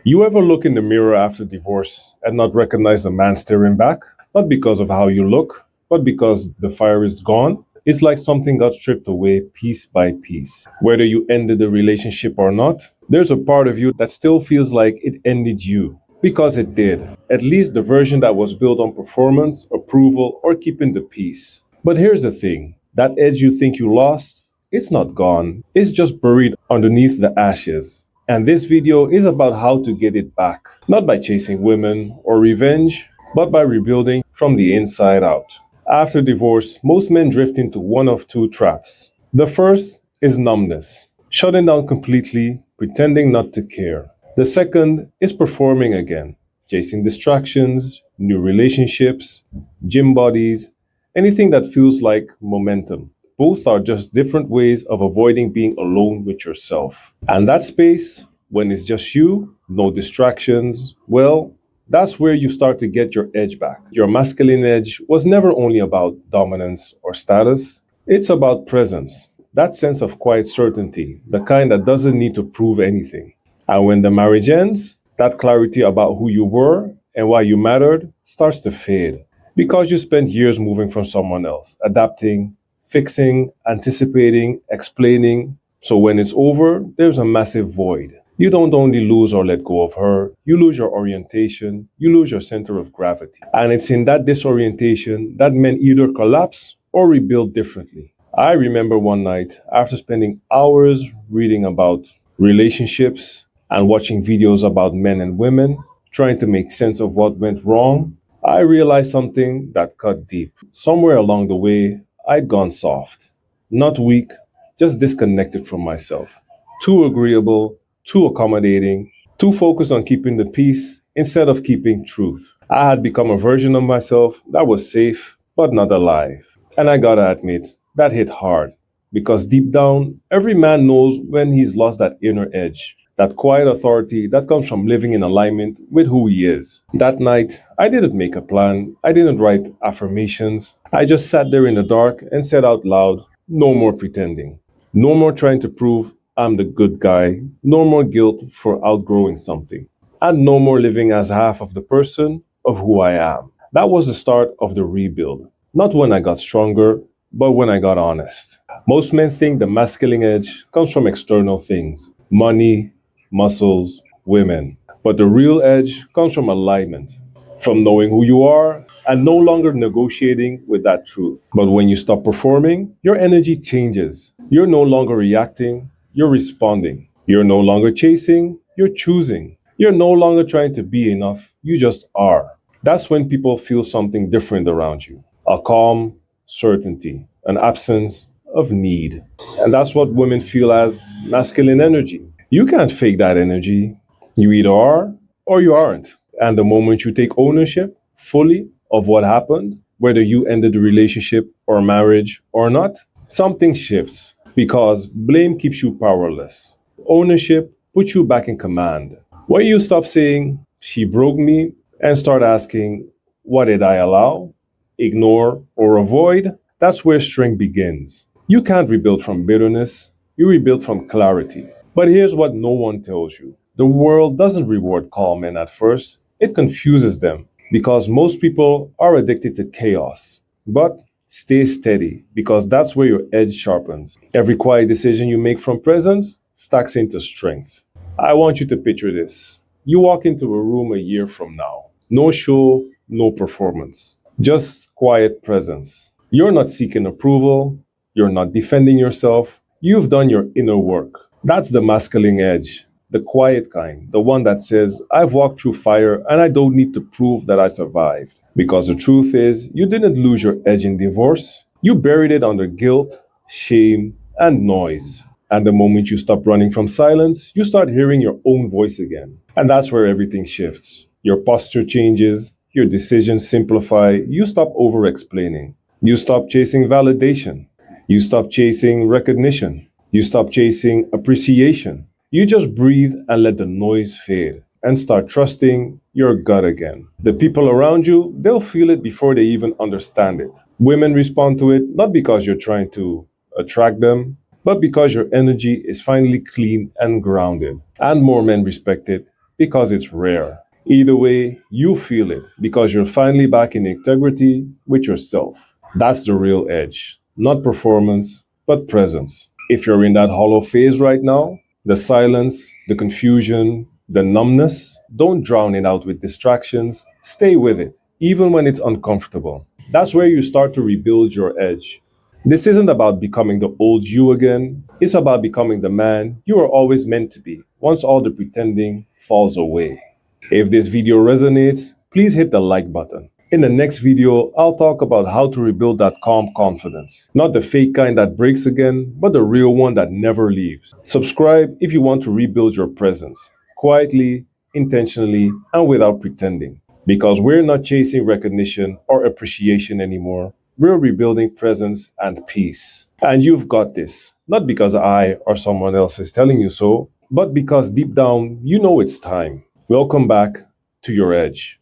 You ever look in the mirror after divorce and not recognize a man staring back? Not because of how you look, but because the fire is gone? It's like something got stripped away piece by piece. Whether you ended the relationship or not, there's a part of you that still feels like it ended you. Because it did. At least the version that was built on performance, approval, or keeping the peace. But here's the thing, that edge you think you lost, it's not gone. It's just buried underneath the ashes. And this video is about how to get it back. Not by chasing women or revenge, but by rebuilding from the inside out. After divorce, most men drift into one of two traps. The first is numbness, shutting down completely, pretending not to care. The second is performing again, chasing distractions, new relationships, gym bodies, anything that feels like momentum. Both are just different ways of avoiding being alone with yourself. And that space, when it's just you, no distractions, well, that's where you start to get your edge back. Your masculine edge was never only about dominance or status, it's about presence. That sense of quiet certainty, the kind that doesn't need to prove anything. And when the marriage ends, that clarity about who you were and why you mattered starts to fade. Because you spent years moving from someone else, adapting, fixing, anticipating, explaining. So when it's over, there's a massive void. You don't only lose or let go of her, you lose your orientation, you lose your center of gravity. And it's in that disorientation that men either collapse or rebuild differently. I remember one night, after spending hours reading about relationships and watching videos about men and women, trying to make sense of what went wrong, I realized something that cut deep. Somewhere along the way, I'd gone soft. Not weak, just disconnected from myself. Too agreeable, too accommodating, too focused on keeping the peace instead of keeping truth. I had become a version of myself that was safe, but not alive. And I gotta admit, that hit hard. Because deep down, every man knows when he's lost that inner edge, that quiet authority that comes from living in alignment with who he is. That night, I didn't make a plan. I didn't write affirmations. I just sat there in the dark and said out loud, no more pretending. No more trying to prove I'm the good guy. No more guilt for outgrowing something. And no more living as half of the person of who I am. That was the start of the rebuild. Not when I got stronger, but when I got honest. Most men think the masculine edge comes from external things. Money, muscles, women. But the real edge comes from alignment, from knowing who you are and no longer negotiating with that truth. But when you stop performing, your energy changes. You're no longer reacting, you're responding. You're no longer chasing, you're choosing. You're no longer trying to be enough, you just are. That's when people feel something different around you. A calm certainty, an absence of need. And that's what women feel as masculine energy. You can't fake that energy. You either are or you aren't. And the moment you take ownership fully of what happened, whether you ended the relationship or marriage or not, something shifts because blame keeps you powerless. Ownership puts you back in command. When you stop saying, she broke me, and start asking, what did I allow, ignore, or avoid? That's where strength begins. You can't rebuild from bitterness, you rebuild from clarity. But here's what no one tells you. The world doesn't reward calm men at first, it confuses them because most people are addicted to chaos. But stay steady because that's where your edge sharpens. Every quiet decision you make from presence stacks into strength. I want you to picture this. You walk into a room a year from now. No show, no performance, just quiet presence. You're not seeking approval, you're not defending yourself, you've done your inner work. That's the masculine edge, the quiet kind, the one that says, I've walked through fire and I don't need to prove that I survived. Because the truth is, you didn't lose your edge in divorce, you buried it under guilt, shame, and noise. And the moment you stop running from silence, you start hearing your own voice again. And that's where everything shifts. Your posture changes, your decisions simplify, you stop over-explaining. You stop chasing validation. You stop chasing recognition. You stop chasing appreciation. You just breathe and let the noise fade and start trusting your gut again. The people around you, they'll feel it before they even understand it. Women respond to it not because you're trying to attract them, but because your energy is finally clean and grounded. And more men respect it because it's rare. Either way, you feel it because you're finally back in integrity with yourself. That's the real edge. Not performance, but presence. If you're in that hollow phase right now, the silence, the confusion, the numbness, don't drown it out with distractions. Stay with it, even when it's uncomfortable. That's where you start to rebuild your edge. This isn't about becoming the old you again. It's about becoming the man you were always meant to be once all the pretending falls away. If this video resonates, please hit the like button. In the next video, I'll talk about how to rebuild that calm confidence. Not the fake kind that breaks again, but the real one that never leaves. Subscribe if you want to rebuild your presence, quietly, intentionally, and without pretending. Because we're not chasing recognition or appreciation anymore. We're rebuilding presence and peace. And you've got this. Not because I or someone else is telling you so, but because deep down, you know it's time. Welcome back to your edge.